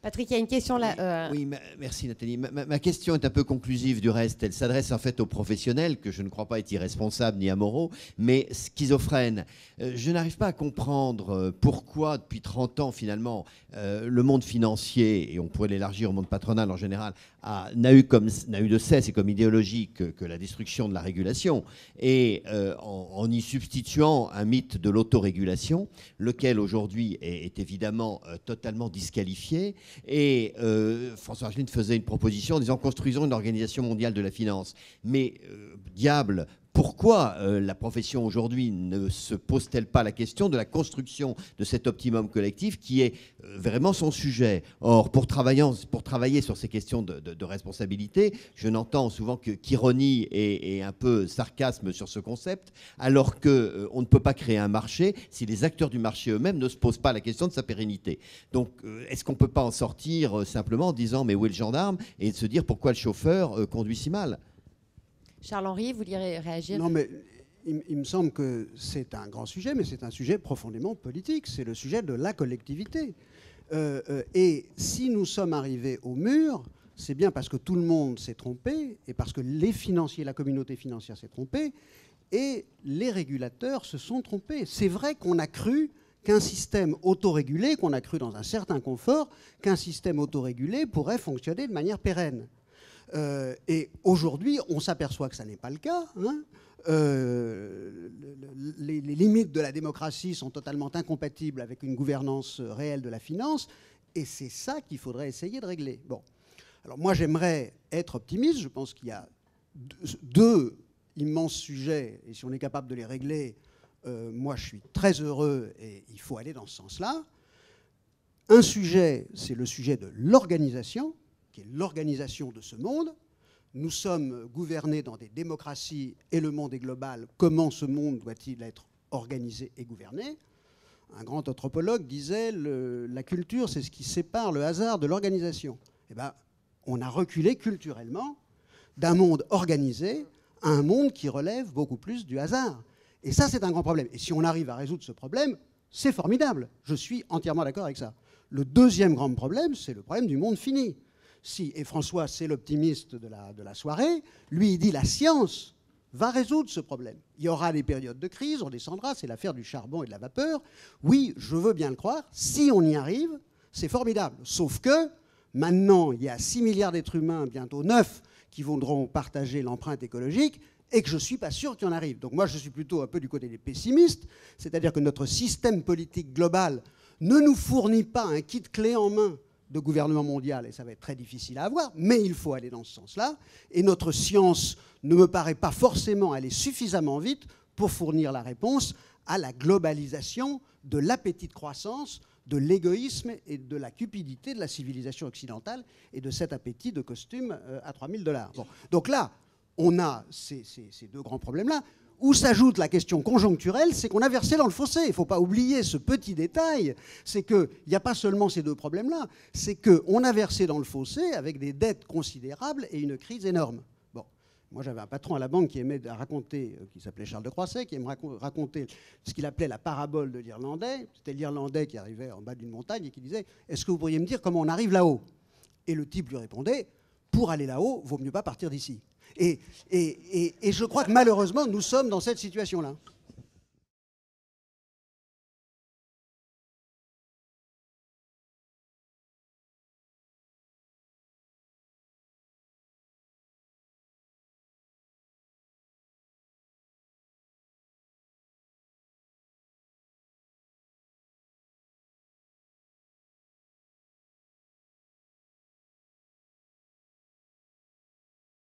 Patrick, il y a une question là. Oui, merci Nathalie. Ma question est un peu conclusive du reste. Elle s'adresse en fait aux professionnels, que je ne crois pas être irresponsables ni amoraux, mais schizophrènes. Je n'arrive pas à comprendre pourquoi, depuis 30 ans finalement, le monde financier, et on pourrait l'élargir au monde patronal en général, n'a eu de cesse et comme idéologie que la destruction de la régulation, et en y substituant un mythe de l'autorégulation, lequel aujourd'hui est évidemment totalement disqualifié. Et François Argelin faisait une proposition en disant construisons une organisation mondiale de la finance. Mais diable, pourquoi la profession aujourd'hui ne se pose-t-elle pas la question de la construction de cet optimum collectif qui est vraiment son sujet? Or, pour travailler sur ces questions de responsabilité, je n'entends souvent qu'ironie et un peu sarcasme sur ce concept, alors qu'on ne peut pas créer un marché si les acteurs du marché eux-mêmes ne se posent pas la question de sa pérennité. Donc, est-ce qu'on ne peut pas en sortir simplement en disant mais où est le gendarme, et de se dire pourquoi le chauffeur conduit si mal? Charles-Henri, vous vouliez réagir? Non, mais il me semble que c'est un grand sujet, mais c'est un sujet profondément politique. C'est le sujet de la collectivité. Et si nous sommes arrivés au mur, c'est bien parce que tout le monde s'est trompé, et parce que les financiers, la communauté financière s'est trompée, et les régulateurs se sont trompés. C'est vrai qu'on a cru qu'un système autorégulé, qu'on a cru dans un certain confort, qu'un système autorégulé pourrait fonctionner de manière pérenne. Et aujourd'hui, on s'aperçoit que ça n'est pas le cas. Hein. Les limites de la démocratie sont totalement incompatibles avec une gouvernance réelle de la finance, et c'est ça qu'il faudrait essayer de régler. Bon. Alors moi, j'aimerais être optimiste. Je pense qu'il y a deux immenses sujets, et si on est capable de les régler, moi, je suis très heureux, et il faut aller dans ce sens-là. Un sujet, c'est le sujet de l'organisation, qui est l'organisation de ce monde. Nous sommes gouvernés dans des démocraties et le monde est global. Comment ce monde doit-il être organisé et gouverné? Un grand anthropologue disait la culture, c'est ce qui sépare le hasard de l'organisation. Eh bien, on a reculé culturellement d'un monde organisé à un monde qui relève beaucoup plus du hasard. Et ça, c'est un grand problème. Et si on arrive à résoudre ce problème, c'est formidable. Je suis entièrement d'accord avec ça. Le deuxième grand problème, c'est le problème du monde fini. Si, et François, c'est l'optimiste de la soirée, lui, il dit la science va résoudre ce problème. Il y aura des périodes de crise, on descendra, c'est l'affaire du charbon et de la vapeur. Oui, je veux bien le croire. Si on y arrive, c'est formidable. Sauf que maintenant, il y a 6 milliards d'êtres humains, bientôt 9, qui voudront partager l'empreinte écologique, et que je ne suis pas sûr qu'il y en arrive. Donc moi, je suis plutôt un peu du côté des pessimistes, c'est-à-dire que notre système politique global ne nous fournit pas un kit clé en main de gouvernement mondial, et ça va être très difficile à avoir, mais il faut aller dans ce sens-là, et notre science ne me paraît pas forcément aller suffisamment vite pour fournir la réponse à la globalisation de l'appétit de croissance, de l'égoïsme et de la cupidité de la civilisation occidentale, et de cet appétit de costume à $3000. Bon. Donc là, on a ces deux grands problèmes-là. Où s'ajoute la question conjoncturelle, c'est qu'on a versé dans le fossé. Il ne faut pas oublier ce petit détail, c'est qu'il n'y a pas seulement ces deux problèmes-là, c'est qu'on a versé dans le fossé avec des dettes considérables et une crise énorme. Bon, moi j'avais un patron à la banque qui aimait raconter, qui s'appelait Charles de Croisset, qui aimait raconter ce qu'il appelait la parabole de l'Irlandais. C'était l'Irlandais qui arrivait en bas d'une montagne et qui disait « Est-ce que vous pourriez me dire comment on arrive là-haut ?» Et le type lui répondait « Pour aller là-haut, il vaut mieux pas partir d'ici. » Et je crois que malheureusement, nous sommes dans cette situation-là.